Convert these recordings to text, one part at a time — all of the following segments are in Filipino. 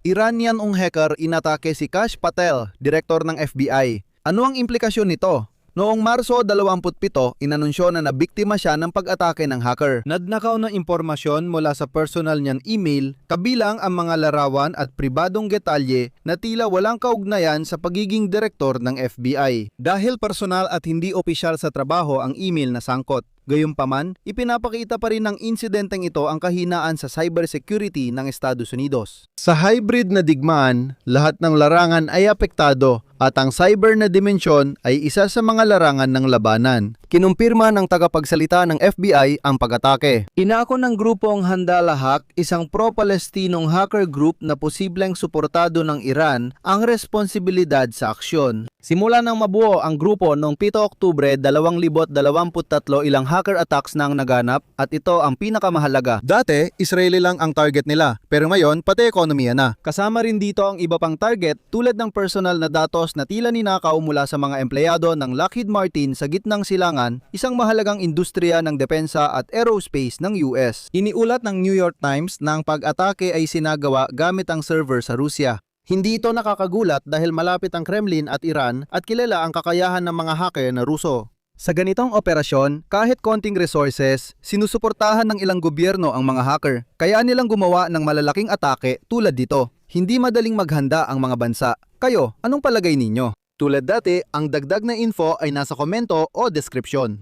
Iranian hacker inatake si Kash Patel, direktor ng FBI. Ano ang implikasyon nito? Noong Marso 27, inanunsyo na nabiktima siya ng pag-atake ng hacker. Nagnakaw ng impormasyon mula sa personal niyang email, kabilang ang mga larawan at pribadong detalye na tila walang kaugnayan sa pagiging direktor ng FBI. Dahil personal at hindi opisyal sa trabaho ang email na sangkot. Gayunpaman, ipinapakita pa rin ng insidenteng ito ang kahinaan sa cybersecurity ng Estados Unidos. Sa hybrid na digmaan, lahat ng larangan ay apektado at ang cyber na dimensyon ay isa sa mga larangan ng labanan. Kinumpirma ng tagapagsalita ng FBI ang pag-atake. Inako ng grupong Handala Hack, isang pro-Palestinong hacker group na posibleng suportado ng Iran, ang responsibilidad sa aksyon. Simula nang mabuo ang grupo noong 7 Oktubre 2023, ilang hacker attacks na ang naganap at ito ang pinakamahalaga. Dati, Israeli lang ang target nila, pero ngayon pati ekonomiya na. Kasama rin dito ang iba pang target tulad ng personal na datos na tila ninakaw mula sa mga empleyado ng Lockheed Martin sa gitnang silangan, isang mahalagang industriya ng depensa at aerospace ng US. Iniulat ng New York Times na ang pag-atake ay sinagawa gamit ang server sa Rusya. Hindi ito nakakagulat dahil malapit ang Kremlin at Iran at kilala ang kakayahan ng mga hacker na Ruso. Sa ganitong operasyon, kahit konting resources, sinusuportahan ng ilang gobyerno ang mga hacker. Kaya nilang gumawa ng malalaking atake tulad dito. Hindi madaling maghanda ang mga bansa. Kayo, anong palagay ninyo? Tulad dati, ang dagdag na info ay nasa komento o deskripsyon.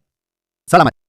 Salamat!